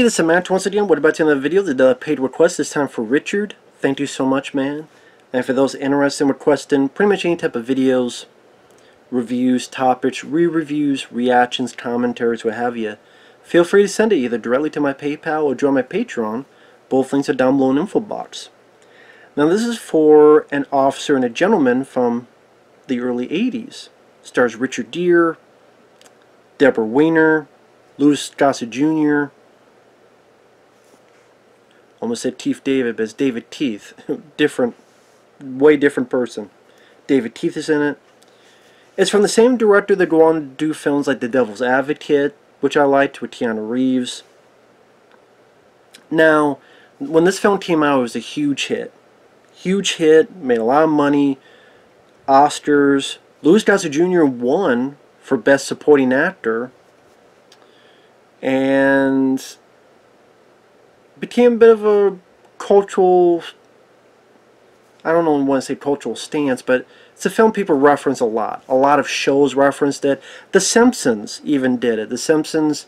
this is Samantha once again. What about the end of the video? The paid request this time for Richard. Thank you so much, man. And for those interested in requesting pretty much any type of videos, reviews, topics, re-reviews, reactions, commentaries, what have you, feel free to send it either directly to my PayPal or join my Patreon. Both links are down below in the info box. Now this is for an officer and a gentleman from the early 80s. Stars Richard Gere, Debra Winger, Louis Gossett Jr. Almost said Teeth David, but it's David Teeth. Way different person. David Teeth is in it. It's from the same director that go on to do films like The Devil's Advocate, which I liked, with Keanu Reeves. Now, when this film came out, it was a huge hit. Huge hit, made a lot of money, Oscars. Louis Gossett Jr. won for Best Supporting Actor, and became a bit of a cultural, I don't know want to say cultural stance, but it's a film people reference a lot. A lot of shows referenced it. The Simpsons even did it. The Simpsons,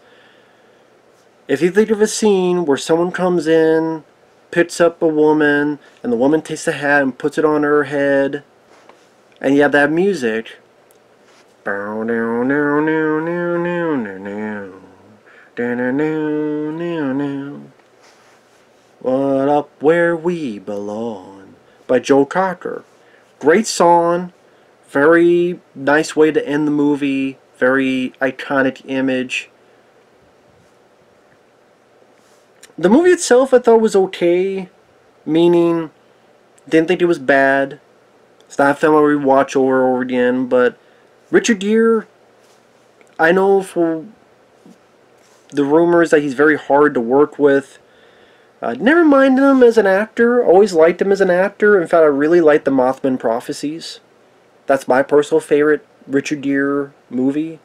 if you think of a scene where someone comes in, picks up a woman, and the woman takes the hat and puts it on her head, and you have that music. What Up Where We Belong by Joe Cocker. Great song, very nice way to end the movie, very iconic image. The movie itself I thought was okay, meaning didn't think it was bad. It's not a film I would watch over and over again, but Richard Gere, I know for the rumors that he's very hard to work with. Never minded him as an actor, always liked him as an actor. In fact, I really liked The Mothman Prophecies. That's my personal favorite Richard Gere movie.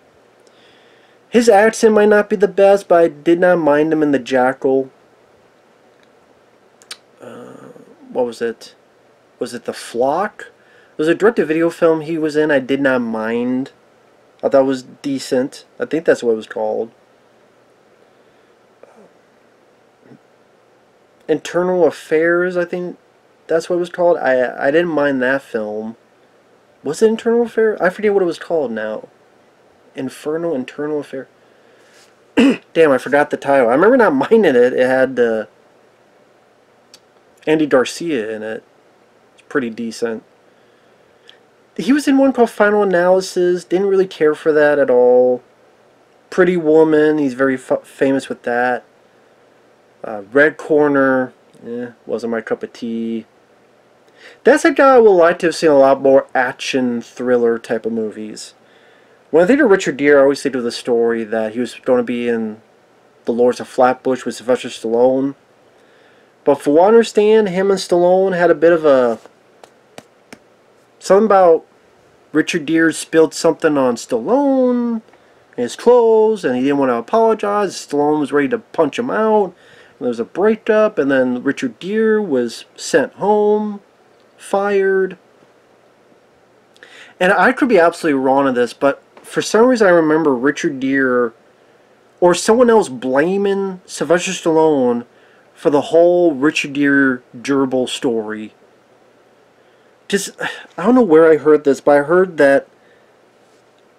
His accent might not be the best, but I did not mind him in The Jackal. What was it? Was it The Flock? It was a direct-to-video film he was in. I did not mind. I thought it was decent. I think that's what it was called. Internal Affairs, I think that's what it was called. I didn't mind that film. Was it Internal Affairs? I forget what it was called now. Internal Affairs. Damn, I forgot the title. I remember not minding it. It had Andy Garcia in it. It's pretty decent. He was in one called Final Analysis. Didn't really care for that at all. Pretty Woman. He's very famous with that. Red Corner, wasn't my cup of tea. That's a guy I would like to have seen a lot more action thriller type of movies. When I think of Richard Gere, I always think of the story that he was going to be in The Lords of Flatbush with Sylvester Stallone. But for what I understand, him and Stallone had a bit of a... something about Richard Gere spilled something on Stallone, his clothes, and he didn't want to apologize. Stallone was ready to punch him out. There was a breakup, and then Richard Gere was sent home, fired. And I could be absolutely wrong on this, but for some reason I remember Richard Gere or someone else blaming Sylvester Stallone for the whole Richard Gere gerbil story. Just, I don't know where I heard this, but I heard that,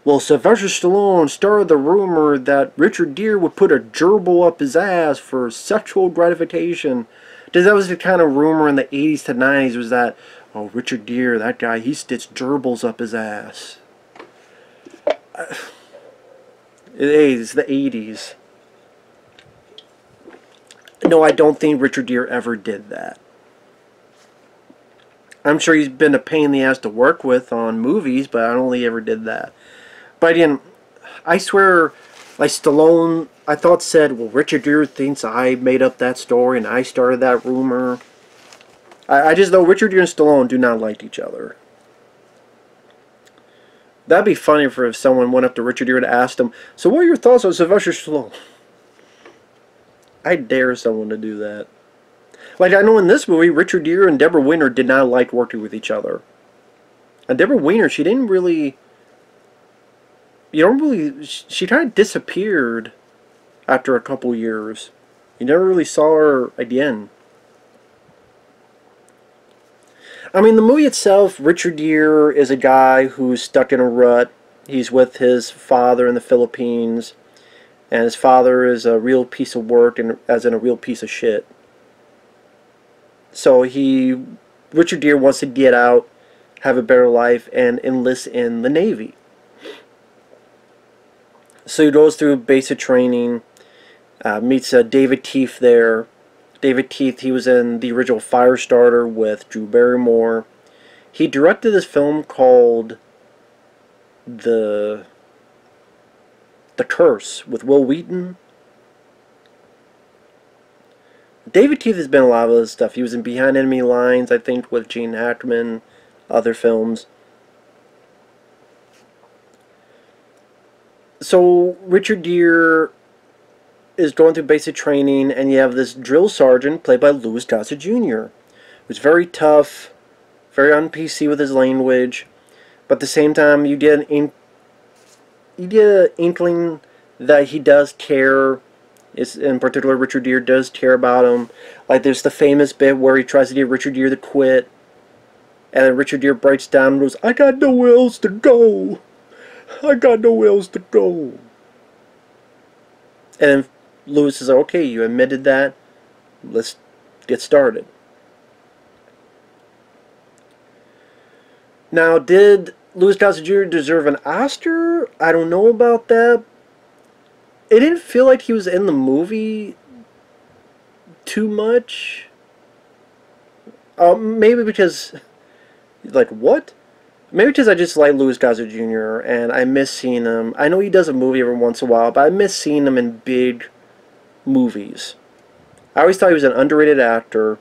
well, Sylvester Stallone started the rumor that Richard Gere would put a gerbil up his ass for sexual gratification. Because that was the kind of rumor in the 80s to 90s, was that, oh, Richard Gere, that guy, he stitched gerbils up his ass. It's the 80s. No, I don't think Richard Gere ever did that. I'm sure he's been a pain in the ass to work with on movies, but I don't think he ever did that. But again, I swear, like Stallone, I thought said, well, Richard Gere thinks I made up that story and I started that rumor. I just know Richard Gere and Stallone do not like each other. That'd be funny for if someone went up to Richard Gere and asked him, so what are your thoughts on Sylvester Stallone? I dare someone to do that. Like, I know in this movie, Richard Gere and Debra Winger did not like working with each other. And Debra Winger, she didn't really... she kind of disappeared after a couple years. You never really saw her again. I mean, the movie itself, Richard Gere is a guy who's stuck in a rut. He's with his father in the Philippines, and his father is a real piece of work, and as in a real piece of shit. So Richard Gere wants to get out, have a better life, and enlist in the Navy. So he goes through basic training, meets David Teeth there. David Teeth, he was in the original Firestarter with Drew Barrymore. He directed this film called The Curse with Will Wheaton. David Teeth has been in a lot of other stuff. He was in Behind Enemy Lines, I think, with Gene Hackman, other films. So Richard Gere is going through basic training, and you have this drill sergeant played by Louis Gossett Jr., who's very tough, very on-PC with his language, but at the same time you get an inkling that he does care. In particular, Richard Gere does care about him. Like, there's the famous bit where he tries to get Richard Gere to quit, and then Richard Gere breaks down and goes, "I got nowhere else to go. I got nowhere else to go." And then Louis is like, "Okay, you admitted that. Let's get started." Now, did Louis Gossett Jr. deserve an Oscar? I don't know about that. It didn't feel like he was in the movie too much. Maybe because, like, what? Maybe because I just like Louis Gossett Jr. and I miss seeing him. I know he does a movie every once in a while, but I miss seeing him in big movies. I always thought he was an underrated actor.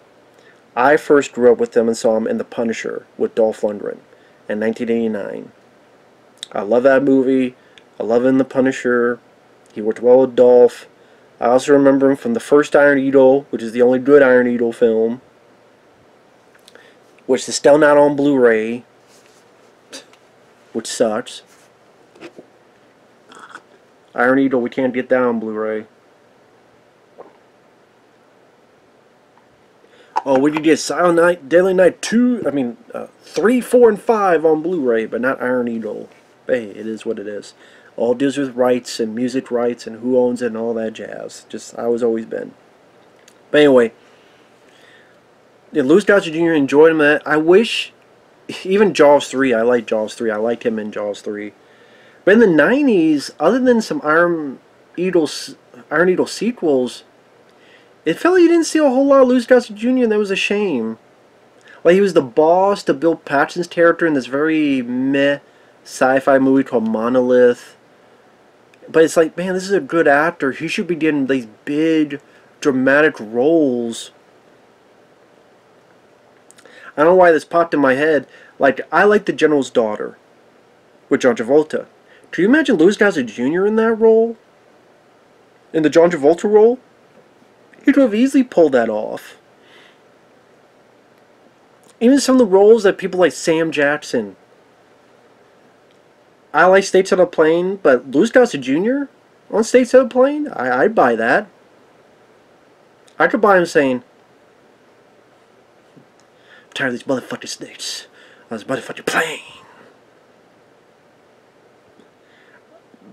I first grew up with him and saw him in The Punisher with Dolph Lundgren in 1989. I love that movie. I love him in The Punisher. He worked well with Dolph. I also remember him from the first Iron Eagle, which is the only good Iron Eagle film, which is still not on Blu-ray, which sucks. Iron Eagle, we can't get that on Blu-ray. Oh, we could get Silent Night, Deadly Night 2, 3, 4, and 5 on Blu-ray, but not Iron Eagle. Hey, it is what it is. All deals with rights and music rights and who owns it and all that jazz. Just how it's always been. But anyway, yeah, Louis Gossett Jr. enjoyed him. I wish, even Jaws 3, I like Jaws 3. I liked him in Jaws 3. But in the 90s, other than some Iron Eagle sequels, it felt like you didn't see a whole lot of Louis Gossett Jr. and that was a shame. Like, he was the boss to Bill Paxton's character in this very meh sci-fi movie called Monolith. But it's like, man, this is a good actor. He should be getting these big, dramatic roles. I don't know why this popped in my head. Like, I like The General's Daughter with John Travolta. Can you imagine Louis Gossett Jr. in that role? In the John Travolta role? He could have easily pulled that off. Even some of the roles that people like Sam Jackson. I like States on a Plane, but Louis Gossett Jr. on States on a Plane? I'd buy that. I could buy him saying, "I'm tired of these motherfucking snakes on this motherfucking plane."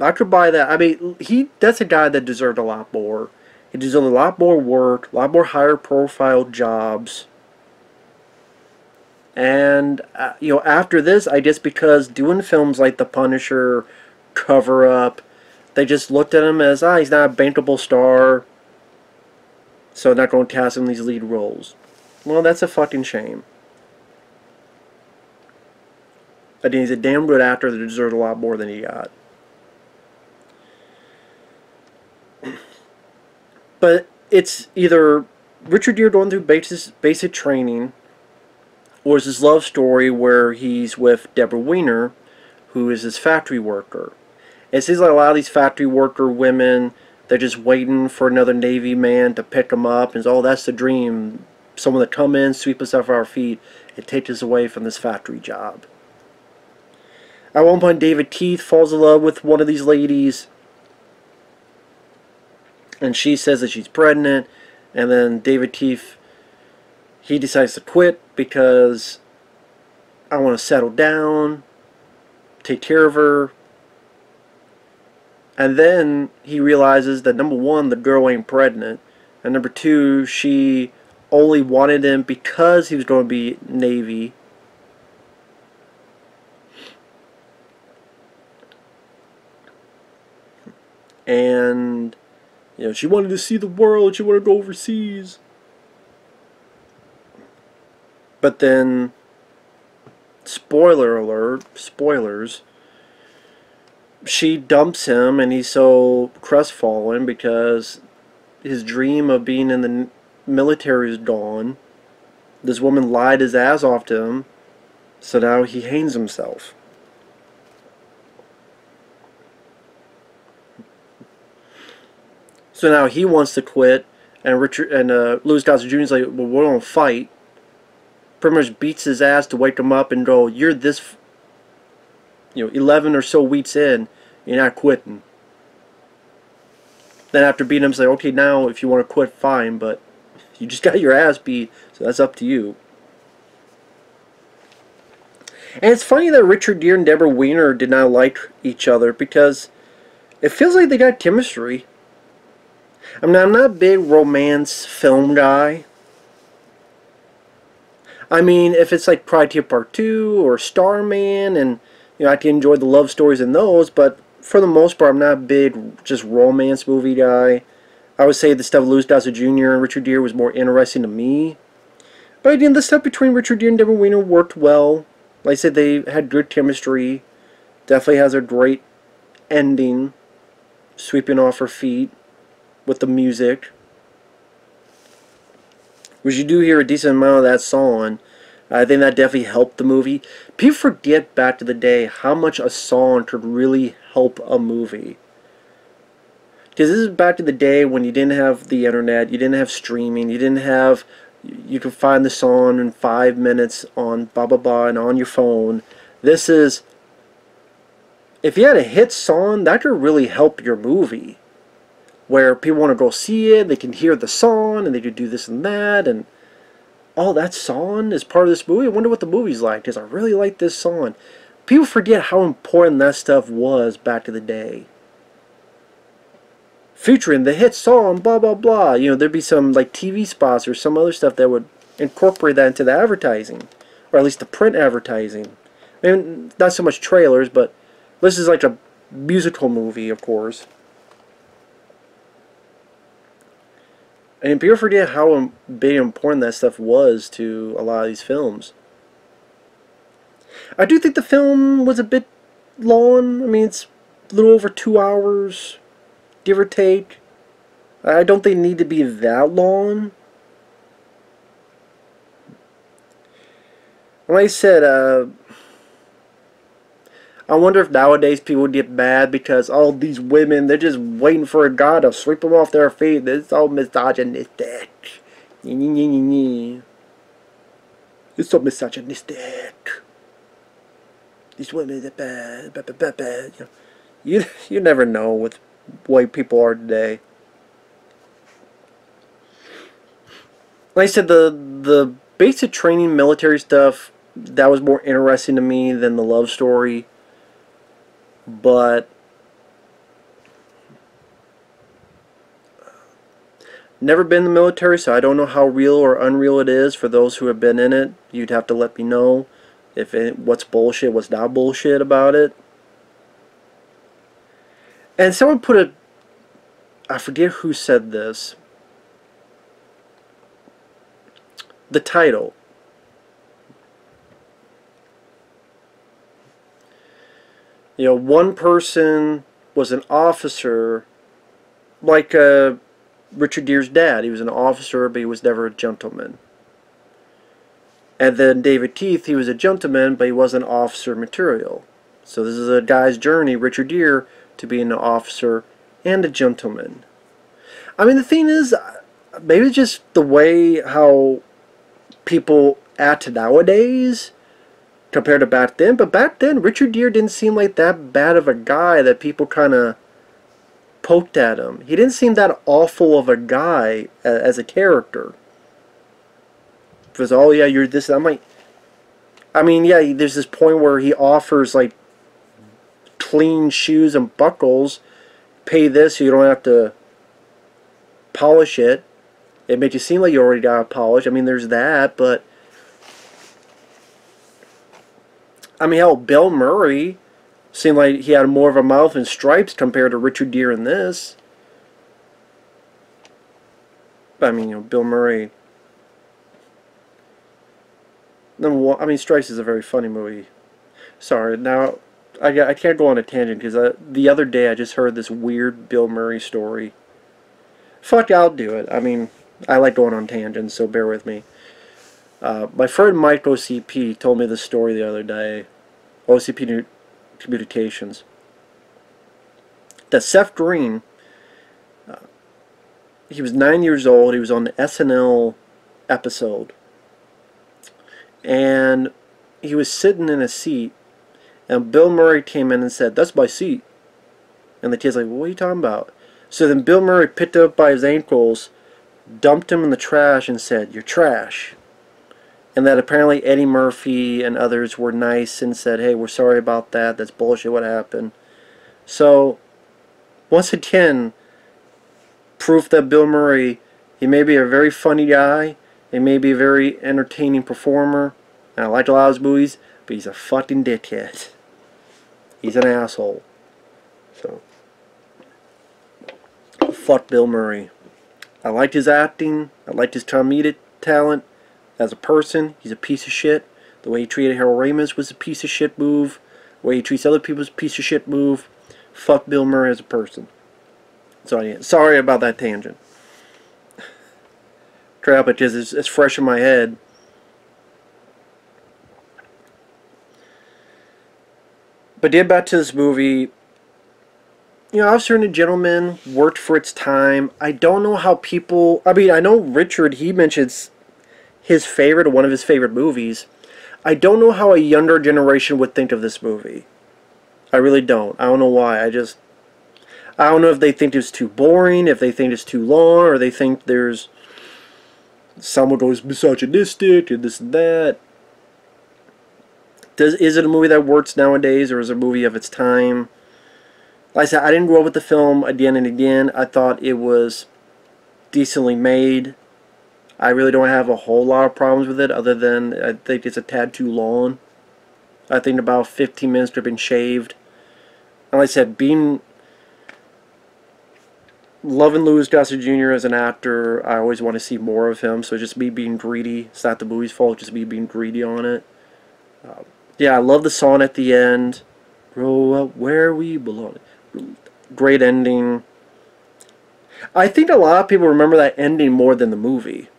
I could buy that. I mean, that's a guy that deserved a lot more. He deserved a lot more work, a lot more higher profile jobs. And, after this, I guess because doing films like The Punisher, Cover Up, they just looked at him as, he's not a bankable star, so not going to cast him in these lead roles. Well, that's a fucking shame. I think he's a damn good actor that deserved a lot more than he got. But it's either Richard Gere going through basic training, or it's his love story where he's with Debra Winger, who is his factory worker. It seems like a lot of these factory worker women, they're just waiting for another Navy man to pick them up, and that's the dream. Someone to come in, sweep us off our feet, and take us away from this factory job. At one point, David Teeth falls in love with one of these ladies, and she says that she's pregnant, and then David Keith, he decides to quit because I want to settle down, take care of her. And then he realizes that number one, the girl ain't pregnant, and number two, she only wanted him because he was going to be Navy. And, you know, she wanted to see the world, she wanted to go overseas. But then, spoiler alert, spoilers, she dumps him, and he's so crestfallen because his dream of being in the military is gone. This woman lied his ass off to him, so now he hangs himself. So now he wants to quit, and Louis Gossett Jr. is like, well, we're gonna fight. Pretty much beats his ass to wake him up and go, you're this, 11 or so weeks in, you're not quitting. Then after beating him, say, okay, now if you want to quit, fine, but you just got your ass beat, so that's up to you. And it's funny that Richard Gere and Debra Winger did not like each other, because it feels like they got chemistry. I mean, I'm not a big romance film guy. I mean, if it's like Privateer Part 2 or Starman, and I can enjoy the love stories in those, but for the most part, I'm not a big just romance movie guy. I would say the stuff Louis Gossett Jr. and Richard Gere was more interesting to me. But again, the stuff between Richard Gere and Debra Winger worked well. Like I said, they had good chemistry. Definitely has a great ending, sweeping off her feet with the music. Which you do hear a decent amount of that song. I think that definitely helped the movie. People forget back to the day how much a song could really help a movie. Because this is back to the day when you didn't have the internet, you didn't have streaming, you could find the song in 5 minutes on blah blah blah and on your phone. This is, if you had a hit song, that could really help your movie. Where people want to go see it, they can hear the song, and they could do this and that, and oh, that song is part of this movie? I wonder what the movie's like, because I really like this song. People forget how important that stuff was back to the day. Featuring the hit song, blah, blah, blah. There'd be some like TV spots or some other stuff that would incorporate that into the advertising. Or at least the print advertising. I mean, not so much trailers, but this is like a musical movie, of course. And people forget how big and important that stuff was to a lot of these films. I do think the film was a bit long. I mean, it's a little over 2 hours, give or take. I don't think it need to be that long. Like I said, I wonder if nowadays people would get mad because all these women, they're just waiting for a guy to sweep them off their feet. It's all misogynistic. It's so misogynistic. These women are bad. You never know with way people are today. Like I said, the basic training military stuff, that was more interesting to me than the love story. But never been in the military, so I don't know how real or unreal it is. For those who have been in it, you'd have to let me know if what's bullshit, what's not bullshit about it. And someone put I forget who said this. The title. One person was an officer, like Richard Gere's dad. He was an officer, but he was never a gentleman. And then David Keith, he was a gentleman, but he wasn't officer material. So this is a guy's journey, Richard Gere, to being an officer and a gentleman. I mean, the thing is, maybe it's just the way how people act nowadays compared to back then. But back then, Richard Gere didn't seem like that bad of a guy that people kind of poked at him. He didn't seem that awful of a guy as a character. Because, oh yeah, you're this. I'm like, I mean, yeah, there's this point where he offers like clean shoes and buckles. Pay this so you don't have to polish it. It makes you seem like you already got it polished. I mean, there's that, but I mean, hell, Bill Murray seemed like he had more of a mouth and stripes compared to Richard Gere in this. But I mean, you know, Bill Murray. Number one, I mean, Stripes is a very funny movie. Sorry, now I can't go on a tangent because the other day I just heard this weird Bill Murray story. Fuck, I'll do it. I mean, I like going on tangents, so bear with me. My friend Mike OCP told me this story the other day. OCP Communications. That Seth Green, he was 9 years old. He was on the SNL episode. And he was sitting in a seat. And Bill Murray came in and said, "That's my seat." And the kid's like, "What are you talking about?" So then Bill Murray picked him up by his ankles, dumped him in the trash, and said, "You're trash." And that apparently Eddie Murphy and others were nice and said, "Hey, we're sorry about that. That's bullshit. What happened?" So, once again, proof that Bill Murray, he may be a very funny guy, he may be a very entertaining performer, and I like a lot of his movies, but he's a fucking dickhead. He's an asshole. So, fuck Bill Murray. I liked his acting. I liked his comedic talent. As a person, he's a piece of shit. The way he treated Harold Ramis was a piece of shit move. The way he treats other people is a piece of shit move. Fuck Bill Murray as a person. So yeah, sorry about that tangent. Crap, it just it's fresh in my head. But get back to this movie. You know, Officer and a Gentleman worked for its time. I don't know how people... I mean, I know Richard, he mentions his favorite, or one of his favorite movies. I don't know how a younger generation would think of this movie. I really don't. I don't know why. I don't know if they think it's too boring, if they think it's too long, or they think there's... someone goes misogynistic, and this and that. Is it a movie that works nowadays, or is it a movie of its time? Like I said, I didn't grow up with the film again and again. I thought it was decently made. I really don't have a whole lot of problems with it, other than I think it's a tad too long. I think about 15 minutes could have been shaved. And like I said, loving Louis Gossett Jr. as an actor, I always want to see more of him. So just me being greedy. It's not the movie's fault, just me being greedy on it. Yeah, I love the song at the end. Grow up where we belong. Great ending. I think a lot of people remember that ending more than the movie.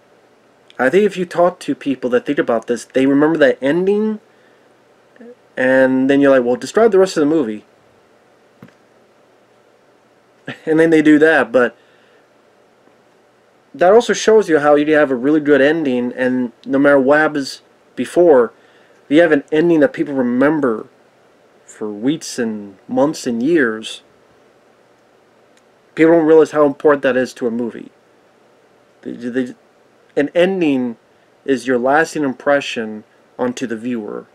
I think if you talk to people that think about this, they remember that ending, and then you're like, well, describe the rest of the movie. And then they do that, but that also shows you how you have a really good ending, and no matter what happens before, you have an ending that people remember for weeks and months and years. People don't realize how important that is to a movie. An ending is your lasting impression onto the viewer.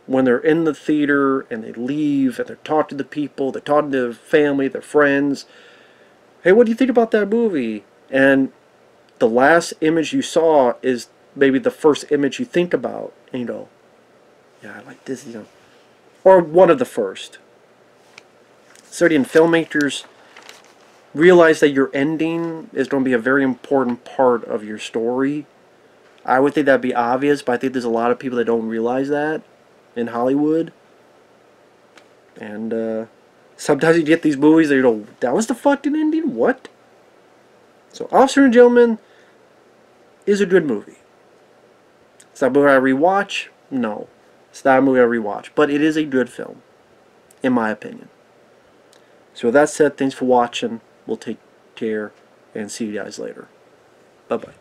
When they're in the theater and they leave and they're talking to the people, they're talking to their family, their friends. Hey, what do you think about that movie? And the last image you saw is maybe the first image you think about. And you go, yeah, I like this, you know. Or one of the first. Certain filmmakers realize that your ending is going to be a very important part of your story. I would think that'd be obvious, but I think there's a lot of people that don't realize that in Hollywood. And sometimes you get these movies that you go, that was the fucking ending? What? So Officer and Gentleman is a good movie. Is that a movie I rewatch? No. It's not a movie I rewatch. But it is a good film, in my opinion. So with that said, thanks for watching. We'll take care and see you guys later. Bye-bye.